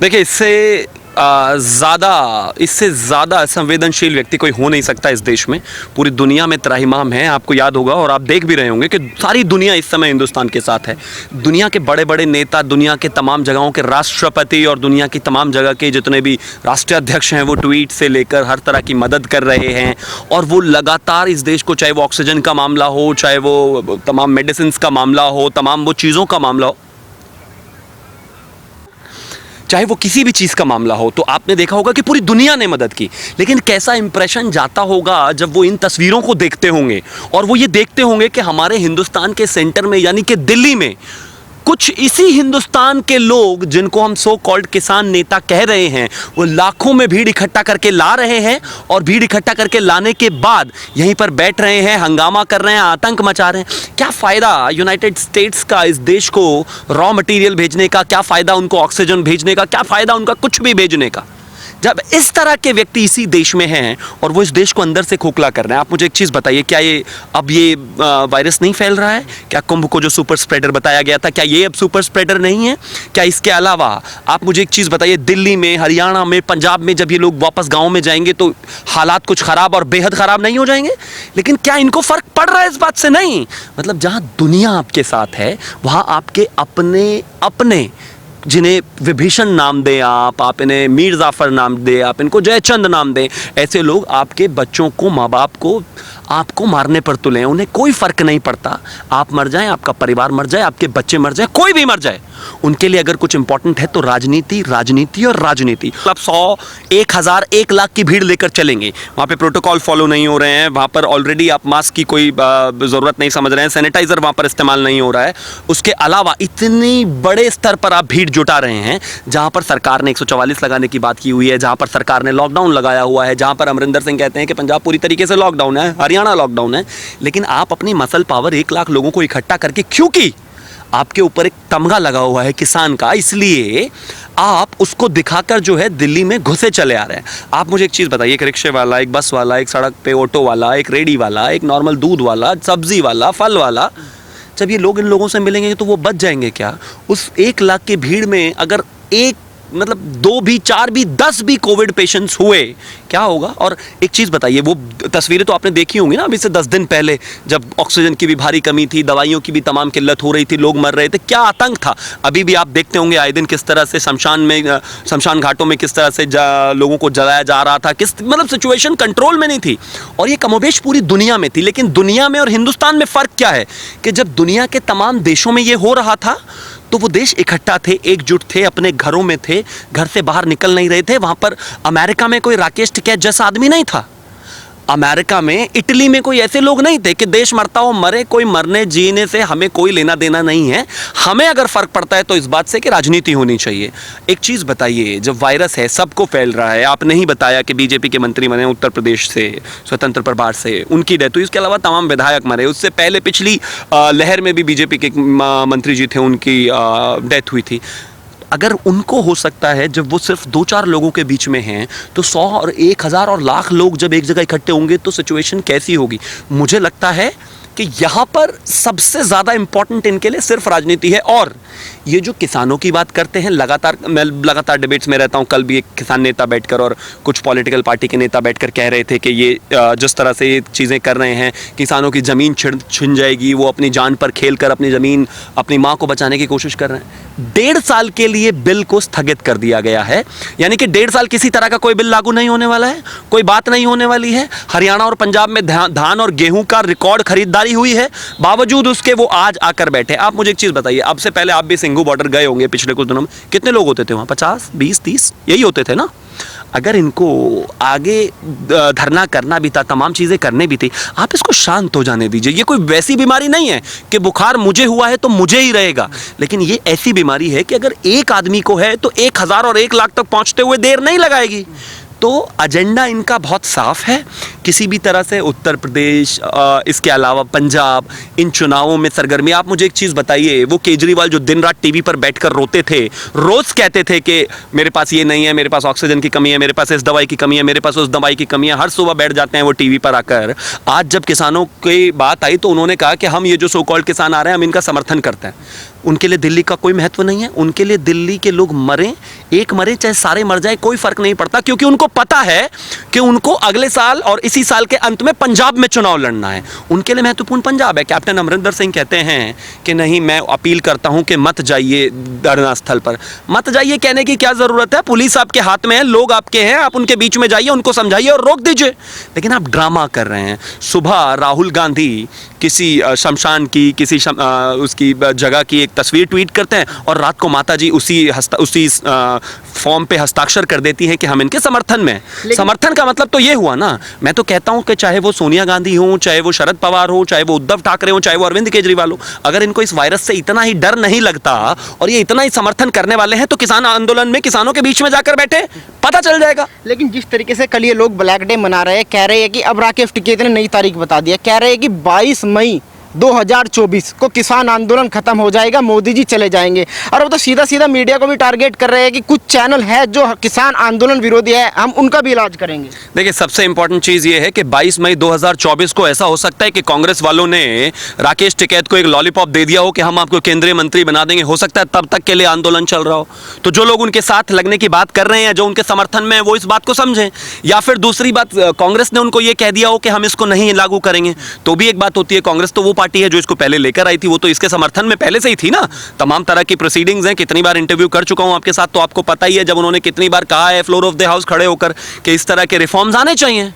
देखिए, इससे ज़्यादा संवेदनशील व्यक्ति कोई हो नहीं सकता इस देश में। पूरी दुनिया में त्राहिमाम है, आपको याद होगा और आप देख भी रहे होंगे कि सारी दुनिया इस समय हिंदुस्तान के साथ है। दुनिया के बड़े बड़े नेता, दुनिया के तमाम जगहों के राष्ट्रपति और दुनिया की तमाम जगह के जितने भी राष्ट्रीय अध्यक्ष हैं, वो ट्वीट से लेकर हर तरह की मदद कर रहे हैं। और वो लगातार इस देश को, चाहे वो ऑक्सीजन का मामला हो, चाहे वो तमाम मेडिसिन का मामला हो, तमाम वो चीज़ों का मामला हो, चाहे वो किसी भी चीज़ का मामला हो, तो आपने देखा होगा कि पूरी दुनिया ने मदद की। लेकिन कैसा इंप्रेशन जाता होगा जब वो इन तस्वीरों को देखते होंगे और वो ये देखते होंगे कि हमारे हिंदुस्तान के सेंटर में, यानी कि दिल्ली में, कुछ इसी हिंदुस्तान के लोग जिनको हम सो कॉल्ड किसान नेता कह रहे हैं, वो लाखों में भीड़ इकट्ठा करके ला रहे हैं और भीड़ इकट्ठा करके लाने के बाद यहीं पर बैठ रहे हैं, हंगामा कर रहे हैं, आतंक मचा रहे हैं। क्या फ़ायदा यूनाइटेड स्टेट्स का इस देश को रॉ मटेरियल भेजने का? क्या फ़ायदा उनको ऑक्सीजन भेजने का? क्या फ़ायदा उनका कुछ भी भेजने का, जब इस तरह के व्यक्ति इसी देश में हैं और वो इस देश को अंदर से खोखला कर रहे हैं? आप मुझे एक चीज़ बताइए, क्या ये वायरस नहीं फैल रहा है? क्या कुंभ को जो सुपर स्प्रेडर बताया गया था, क्या ये अब सुपर स्प्रेडर नहीं है? क्या इसके अलावा आप मुझे एक चीज़ बताइए, दिल्ली में, हरियाणा में, पंजाब में जब ये लोग वापस गाँव में जाएंगे तो हालात कुछ ख़राब और बेहद ख़राब नहीं हो जाएंगे? लेकिन क्या इनको फ़र्क पड़ रहा है इस बात से? नहीं। मतलब जहाँ दुनिया आपके साथ है, वहाँ आपके अपने जिन्हें विभीषण नाम दें, आप इन्हें मीर जाफ़र नाम दें, आप इनको जयचंद नाम दें, ऐसे लोग आपके बच्चों को, माँ बाप को, आपको मारने पर तुले हैं। उन्हें कोई फ़र्क नहीं पड़ता, आप मर जाएं, आपका परिवार मर जाए, आपके बच्चे मर जाए, कोई भी मर जाए। उनके लिए अगर कुछ इंपॉर्टेंट है तो राजनीति, राजनीति और राजनीति। मतलब 100, 1000, 1 लाख की भीड़ लेकर चलेंगे, वहाँ पे प्रोटोकॉल फॉलो नहीं हो रहे हैं, वहाँ पर ऑलरेडी आप मास्क की कोई ज़रूरत नहीं समझ रहे हैं, सैनिटाइज़र वहाँ पर इस्तेमाल नहीं हो रहा है। उसके अलावा इतनी बड़े स्तर पर आप भीड़ जुटा रहे हैं, जहाँ पर सरकार ने 144 लगाने की बात की हुई है, जहाँ पर सरकार ने लॉकडाउन लगाया हुआ है, जहाँ पर अमरिंदर सिंह कहते हैं कि पंजाब पूरी तरीके से लॉकडाउन है, हरियाणा लॉकडाउन है। लेकिन आप अपनी मसल पावर 1 लाख लोगों को इकट्ठा करके, क्योंकि आपके ऊपर एक तमगा लगा हुआ है किसान का, इसलिए आप उसको दिखाकर जो है दिल्ली में घुसे चले आ रहे हैं। आप मुझे एक चीज़ बताइए, एक रिक्शे वाला, एक बस वाला, एक सड़क पे ऑटो वाला, एक रेडी वाला, एक नॉर्मल दूध वाला, सब्जी वाला, फल वाला, जब ये लोग इन लोगों से मिलेंगे तो वो बच जाएंगे क्या? उस 1 लाख की भीड़ में अगर 2 भी, 4 भी, 10 भी कोविड पेशेंट्स हुए, क्या होगा? और एक चीज़ बताइए, वो तस्वीरें तो आपने देखी होंगी ना अभी से 10 दिन पहले, जब ऑक्सीजन की भी भारी कमी थी, दवाइयों की भी तमाम किल्लत हो रही थी, लोग मर रहे थे, क्या आतंक था। अभी भी आप देखते होंगे आए दिन किस तरह से शमशान घाटों में किस तरह से लोगों को जलाया जा रहा था, मतलब सिचुएशन कंट्रोल में नहीं थी। और ये कमोबेश पूरी दुनिया में थी। लेकिन दुनिया में और हिंदुस्तान में फ़र्क क्या है कि जब दुनिया के तमाम देशों में ये हो रहा था तो वो देश इकट्ठा थे, एकजुट थे, अपने घरों में थे, घर से बाहर निकल नहीं रहे थे। वहाँ पर अमेरिका में कोई राकेश टिकैत जैसा आदमी नहीं था, अमेरिका में, इटली में कोई ऐसे लोग नहीं थे कि देश मरता हो मरे, कोई मरने जीने से हमें कोई लेना देना नहीं है। हमें अगर फ़र्क पड़ता है तो इस बात से कि राजनीति होनी चाहिए। एक चीज़ बताइए, जब वायरस है, सबको फैल रहा है, आपने ही बताया कि बीजेपी के मंत्री बने उत्तर प्रदेश से, स्वतंत्र प्रभार से, उनकी डेथ हुई, इसके अलावा तमाम विधायक मरे, उससे पहले पिछली लहर में भी बीजेपी के मंत्री जी थे, उनकी डेथ हुई थी। अगर उनको हो सकता है जब वो सिर्फ 2-4 लोगों के बीच में हैं, तो 100 और 1000 और लाख लोग जब एक जगह इकट्ठे होंगे तो सिचुएशन कैसी होगी? मुझे लगता है कि यहाँ पर सबसे ज़्यादा इम्पॉर्टेंट इनके लिए सिर्फ राजनीति है। और ये जो किसानों की बात करते हैं, मैं लगातार डिबेट्स में रहता हूँ। कल भी एक किसान नेता बैठकर और कुछ पॉलिटिकल पार्टी के नेता बैठकर कह रहे थे कि ये जिस तरह से ये चीज़ें कर रहे हैं, किसानों की ज़मीन छिन जाएगी, वो अपनी जान पर खेल कर अपनी ज़मीन, अपनी माँ को बचाने की कोशिश कर रहे हैं। 1.5 साल के लिए बिल को स्थगित कर दिया गया है, यानी कि 1.5 साल किसी तरह का कोई बिल लागू नहीं होने वाला है, कोई बात नहीं होने वाली है। हरियाणा और पंजाब में धान और गेहूं का रिकॉर्ड खरीदारी हुई है, बावजूद उसके वो आज आकर बैठे। आप मुझे एक चीज़ बताइए, अब से पहले आप भी सिंघू बॉर्डर गए होंगे पिछले कुछ दिनों में, कितने लोग होते थे वहाँ? 50, 20, 30 यही होते थे ना। अगर इनको आगे धरना करना भी था, तमाम चीज़ें करने भी थी, आप इसको शांत हो जाने दीजिए। ये कोई वैसी बीमारी नहीं है कि बुखार मुझे हुआ है तो मुझे ही रहेगा, लेकिन ये ऐसी बीमारी है कि अगर एक आदमी को है तो 1000 और 1 लाख तक पहुँचते हुए देर नहीं लगाएगी। तो एजेंडा इनका बहुत साफ है कि किसी भी तरह से उत्तर प्रदेश, इसके अलावा पंजाब, इन चुनावों में सरगर्मी। आप मुझे एक चीज़ बताइए, वो केजरीवाल जो दिन रात टीवी पर बैठकर रोते थे, रोज़ कहते थे कि मेरे पास ये नहीं है, मेरे पास ऑक्सीजन की कमी है, मेरे पास इस दवाई की कमी है, मेरे पास उस दवाई की कमी है, हर सुबह बैठ जाते हैं वो टीवी पर आकर। आज जब किसानों की बात आई तो उन्होंने कहा कि हम ये जो सो कॉल्ड किसान आ रहे हैं हम इनका समर्थन करते हैं। उनके लिए दिल्ली का कोई महत्व नहीं है, उनके लिए दिल्ली के लोग मरें, एक मरे चाहे सारे मर जाए, कोई फर्क नहीं पड़ता, क्योंकि उनको पता है कि उनको अगले साल और इसी साल के अंत में पंजाब में चुनाव लड़ना है। उनके लिए महत्वपूर्ण पंजाब है। कैप्टन अमरिंदर सिंह कहते हैं कि नहीं, मैं अपील करता हूं कि मत जाइए धरना स्थल पर। मत जाइए कहने की क्या ज़रूरत है? पुलिस आपके हाथ में है, लोग आपके हैं, आप उनके बीच में जाइए, उनको समझाइए और रोक दीजिए। लेकिन आप ड्रामा कर रहे हैं। सुबह राहुल गांधी किसी शमशान की, किसी उसकी जगह की एक तस्वीर ट्वीट करते हैं और रात को माता जी उसी फॉर्म पे हस्ताक्षर कर देती हैं कि हम इनके समर्थन में। समर्थन का मतलब तो ये हुआ ना। मैं तो कहता हूं कि चाहे वो सोनिया गांधी हो, चाहे वो शरद पवार हो, चाहे वो उद्धव ठाकरे हो, चाहे वो अरविंद केजरीवाल हो, अगर इनको इस वायरस से इतना ही डर नहीं लगता और ये इतना ही समर्थन करने वाले हैं तो किसान आंदोलन में किसानों के बीच में जाकर बैठे, पता चल जाएगा। लेकिन जिस तरीके से कल ये लोग ब्लैक डे मना रहे हैं, कह रहे हैं कि अब राकेश टिकैत ने नई तारीख बता दिया, कह रहे हैं कि 22 मई 2024 को किसान आंदोलन खत्म हो जाएगा, मोदी जी चले जाएंगे। और वो तो सीधा सीधा मीडिया को भी टारगेट कर रहे हैं कि कुछ चैनल है जो किसान आंदोलन विरोधी है, हम उनका भी इलाज करेंगे। देखिए, सबसे इंपॉर्टेंट चीज ये है कि 22 मई 2024 को ऐसा हो सकता है कि कांग्रेस वालों ने राकेश टिकैत को एक लॉलीपॉप दे दिया हो कि हम आपको केंद्रीय मंत्री बना देंगे। हो सकता है तब तक के लिए आंदोलन चल रहा हो। तो जो लोग उनके साथ लगने की बात कर रहे हैं, जो उनके समर्थन में है, वो इस बात को समझें। या फिर दूसरी बात, कांग्रेस ने उनको ये कह दिया हो कि हम इसको नहीं लागू करेंगे, तो भी एक बात होती है। कांग्रेस तो वो पार्टी है जो इसको पहले लेकर आई थी, वो तो इसके समर्थन में पहले से ही थी ना। तमाम तरह की प्रोसीडिंग्स हैं, कितनी बार इंटरव्यू कर चुका हूं आपके साथ, तो आपको पता ही है जब उन्होंने कितनी बार कहा है फ्लोर ऑफ द हाउस खड़े होकर कि इस तरह के रिफॉर्म्स आने चाहिए।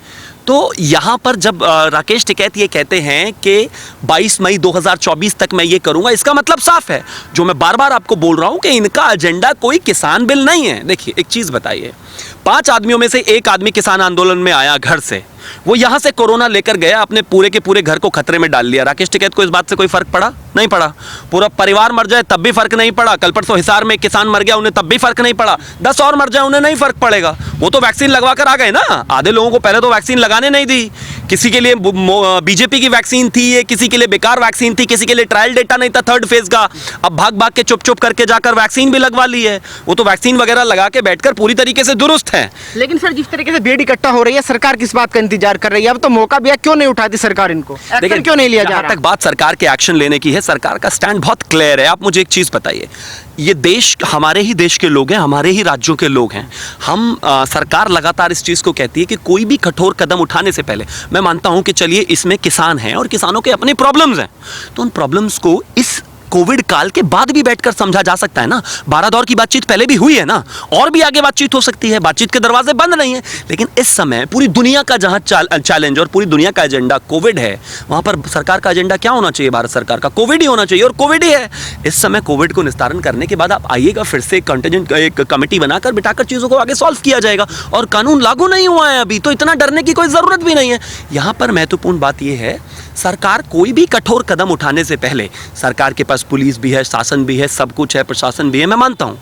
तो यहाँ पर जब राकेश टिकैत ये कहते हैं कि 22 मई 2024 तक मैं ये करूँगा, इसका मतलब साफ है, जो मैं बार बार आपको बोल रहा हूँ कि इनका एजेंडा कोई किसान बिल नहीं है। देखिए, एक चीज़ बताइए, 5 आदमियों में से एक आदमी किसान आंदोलन में आया घर से, वो यहाँ से कोरोना लेकर गया, अपने पूरे के पूरे घर को खतरे में डाल लिया। राकेश टिकैत को इस बात से कोई फर्क पड़ा? नहीं पड़ा। पूरा परिवार मर जाए तब भी फर्क नहीं पड़ा। कल परसों हिसार में किसान मर गया, उन्हें तब भी फर्क नहीं पड़ा। 10 और मर जाए, उन्हें नहीं फर्क पड़ेगा। वो तो वैक्सीन लगवा कर आ गए ना। आधे लोगों को पहले तो वैक्सीन लगाने नहीं दी। किसी के लिए बीजेपी की वैक्सीन थी, ये किसी के लिए बेकार वैक्सीन थी, किसी के लिए ट्रायल डेटा नहीं था 3rd फेज का। अब भाग भाग के चुप चुप करके जाकर वैक्सीन भी लगवा ली है। वो तो वैक्सीन वगैरह लगा के बैठकर पूरी तरीके से दुरुस्त है। लेकिन सर, जिस तरीके से भीड़ इकट्ठा हो रही है, सरकार किस बात का इंतजार कर रही है? अब तो मौका भी है, क्यों नहीं उठाती सरकार इनको? एक्शन क्यों नहीं लिया जा रहा? तक बात सरकार के एक्शन लेने की है, सरकार का स्टैंड बहुत क्लियर है। आप मुझे एक चीज बताइए, ये देश हमारे ही देश के लोग हैं, हमारे ही राज्यों के लोग हैं। हम सरकार लगातार इस चीज़ को कहती है कि कोई भी कठोर कदम उठाने से पहले, मैं मानता हूं कि चलिए इसमें किसान हैं और किसानों के अपने प्रॉब्लम्स हैं, तो उन प्रॉब्लम्स को इस कोविड काल के बाद भी बैठकर समझा जा सकता है ना। 12 दौर की बातचीत पहले भी हुई है ना, और भी आगे बातचीत हो सकती है। बातचीत के दरवाजे बंद नहीं है। लेकिन इस समय पूरी दुनिया का जहां चैलेंज और पूरी दुनिया का एजेंडा कोविड है, वहां पर सरकार का एजेंडा क्या होना चाहिए? भारत सरकार का कोविड ही होना चाहिए, और कोविड ही है। इस समय कोविड को निस्तारण करने के बाद आप आइएगा, फिर से एक कमेटी बनाकर बिठाकर चीज़ों को आगे सॉल्व किया जाएगा। और कानून लागू नहीं हुआ है अभी, तो इतना डरने की कोई ज़रूरत भी नहीं है। यहाँ पर महत्वपूर्ण बात यह है, सरकार कोई भी कठोर कदम उठाने से पहले, सरकार के पास पुलिस भी है, शासन भी है, सब कुछ है, प्रशासन भी है, मैं मानता हूँ।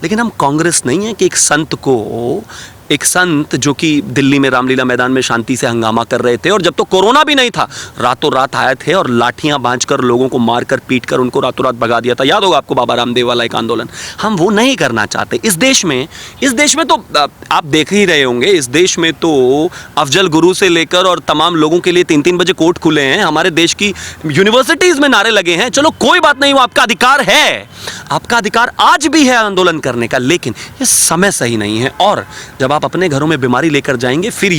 लेकिन हम कांग्रेस नहीं है कि एक संत जो कि दिल्ली में रामलीला मैदान में शांति से हंगामा कर रहे थे, और जब तो कोरोना भी नहीं था, रातों रात आए थे और लाठियां बांधकर लोगों को मारकर पीटकर उनको रातों रात भगा दिया था। याद होगा आपको बाबा रामदेव वाला एक आंदोलन। हम वो नहीं करना चाहते। इस देश में तो आप देख ही रहे होंगे, इस देश में तो अफजल गुरु से लेकर और तमाम लोगों के लिए 3-3 बजे कोर्ट खुले हैं। हमारे देश की यूनिवर्सिटीज़ में नारे लगे हैं। चलो कोई बात नहीं, वो आपका अधिकार है, आपका अधिकार आज भी है आंदोलन करने का, लेकिन ये समय सही नहीं है। और जब आप अपने घरों में बीमारी लेकर जाएंगे, फिर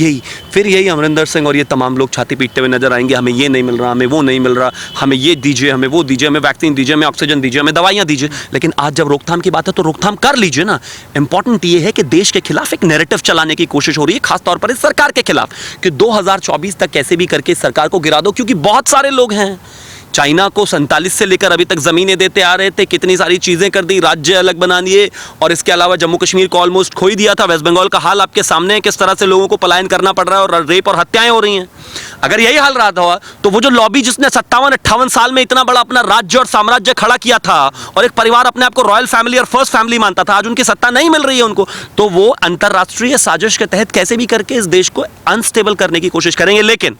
यही अमरिंदर सिंह और ये तमाम लोग छाती पीटते हुए नजर आएंगे, हमें ये नहीं मिल रहा, हमें वो नहीं मिल रहा, हमें ये दीजिए, हमें वो दीजिए, हमें वैक्सीन दीजिए, हमें ऑक्सीजन दीजिए, हमें दवाइयाँ दीजिए। लेकिन आज जब रोकथाम की बात है तो रोकथाम कर लीजिए ना। इंपॉर्टेंट ये है कि देश के खिलाफ एक नैरेटिव चलाने की कोशिश हो रही है, खासतौर पर इस सरकार के खिलाफ, कि 2024 तक कैसे भी करके इस सरकार को गिरा दो, क्योंकि बहुत सारे लोग हैं चाइना को 47 से लेकर अभी तक ज़मीनें देते आ रहे थे, कितनी सारी चीज़ें कर दी, राज्य अलग बना दिए, और इसके अलावा जम्मू कश्मीर को ऑलमोस्ट खो ही दिया था। वेस्ट बंगाल का हाल आपके सामने है, किस तरह से लोगों को पलायन करना पड़ रहा है और रेप और हत्याएं हो रही हैं। अगर यही हाल रहा था तो वो जो लॉबी जिसने 57-58 साल में इतना बड़ा अपना राज्य और साम्राज्य खड़ा किया था और एक परिवार अपने आप को रॉयल फैमिली और फर्स्ट फैमिली मानता था, आज उनकी सत्ता नहीं मिल रही है उनको, तो वो अंतर्राष्ट्रीय साजिश के तहत कैसे भी करके इस देश को अनस्टेबल करने की कोशिश करेंगे। लेकिन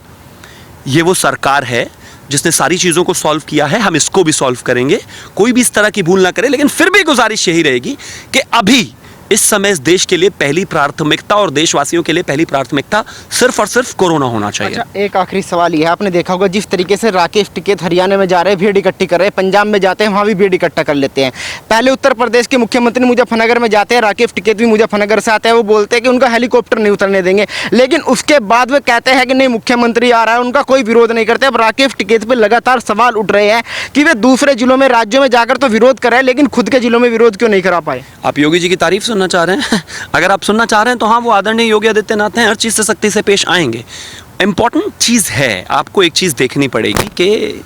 ये वो सरकार है जिसने सारी चीज़ों को सॉल्व किया है, हम इसको भी सॉल्व करेंगे, कोई भी इस तरह की भूल ना करे। लेकिन फिर भी गुजारिश यही रहेगी कि अभी इस समय इस देश के लिए पहली प्राथमिकता और देशवासियों के लिए पहली प्राथमिकता सिर्फ और सिर्फ कोरोना होना चाहिए। अच्छा, एक आखिरी सवाल ये है, आपने देखा होगा जिस तरीके से राकेश टिकैत हरियाणा में जा रहे हैं, भीड़ इकट्ठी कर रहे हैं, पंजाब में जाते हैं वहाँ भी भीड़ इकट्ठा कर लेते हैं। पहले उत्तर प्रदेश के मुख्यमंत्री मुजफ्फरनगर में जाते हैं, राकेश टिकैत भी मुजफ्फरनगर से आते हैं, वो बोलते हैं कि उनका हेलीकॉप्टर नहीं उतरने देंगे, लेकिन उसके बाद वो कहते हैं कि नहीं मुख्यमंत्री आ रहा है, उनका कोई विरोध नहीं करते। अब राकेश टिकैत पर लगातार सवाल उठ रहे हैं कि वे दूसरे जिलों में, राज्यों में जाकर तो विरोध कर रहे हैं, लेकिन खुद के जिलों में विरोध क्यों नहीं करा पाए? आप योगी जी की तारीफ सुनना चाह रहे हैं? अगर आप सुनना चाह रहे हैं तो हाँ, वो आदरणीय योगी आदित्यनाथ हैं, हर चीज़ से सख्ती से पेश आएंगे। इंपॉर्टेंट चीज़ है, आपको एक चीज़ देखनी पड़ेगी कि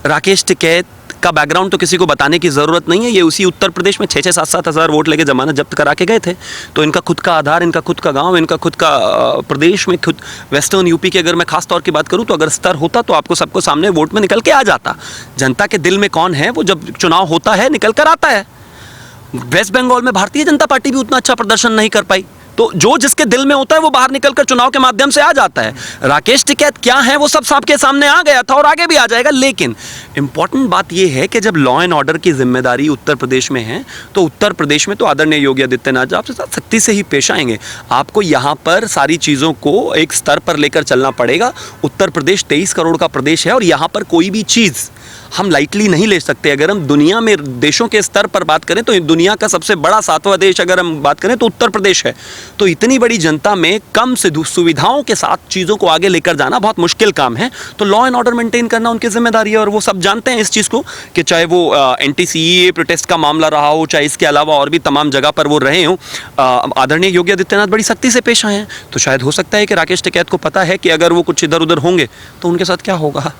राकेश टिकैत का बैकग्राउंड तो किसी को बताने की ज़रूरत नहीं है। ये उसी उत्तर प्रदेश में 6-6, 7-7 हज़ार वोट लेके जमानत जब्त करा के गए थे, तो इनका खुद का आधार, इनका खुद का गांव, इनका खुद का प्रदेश में, खुद वेस्टर्न यूपी की अगर मैं खास तौर की बात करूं तो अगर स्तर होता तो आपको सबको सामने वोट में निकल के आ जाता। जनता के दिल में कौन है वो जब चुनाव होता है निकल कर आता है। वेस्ट बंगाल में भारतीय जनता पार्टी भी उतना अच्छा प्रदर्शन नहीं कर पाई, तो जो जिसके दिल में होता है वो बाहर निकलकर चुनाव के माध्यम से आ जाता है। राकेश टिकैत क्या है वो सब सबके सामने आ गया था और आगे भी आ जाएगा। लेकिन इंपॉर्टेंट बात यह है कि जब लॉ एंड ऑर्डर की जिम्मेदारी उत्तर प्रदेश में है तो उत्तर प्रदेश में तो आदरणीय योगी आदित्यनाथ आपसे साथ सख्ती से ही पेश आएंगे। आपको यहाँ पर सारी चीज़ों को एक स्तर पर लेकर चलना पड़ेगा। उत्तर प्रदेश 23 करोड़ का प्रदेश है और यहाँ पर कोई भी चीज़ हम लाइटली नहीं ले सकते। अगर हम दुनिया में देशों के स्तर पर बात करें तो दुनिया का सबसे बड़ा 7वां देश अगर हम बात करें तो उत्तर प्रदेश है। तो इतनी बड़ी जनता में कम से सुविधाओं के साथ चीज़ों को आगे लेकर जाना बहुत मुश्किल काम है। तो लॉ एंड ऑर्डर मेंटेन करना उनकी जिम्मेदारी है और वो सब जानते हैं इस चीज़ को कि चाहे वो NTCEA प्रोटेस्ट का मामला रहा हो, चाहे इसके अलावा और भी तमाम जगह पर वो रहे हों, आदरणीय योगी आदित्यनाथ बड़ी सख्ती से पेश आए हैं। तो शायद हो सकता है कि राकेश टिकैत को पता है कि अगर वो कुछ इधर उधर होंगे तो उनके साथ क्या होगा।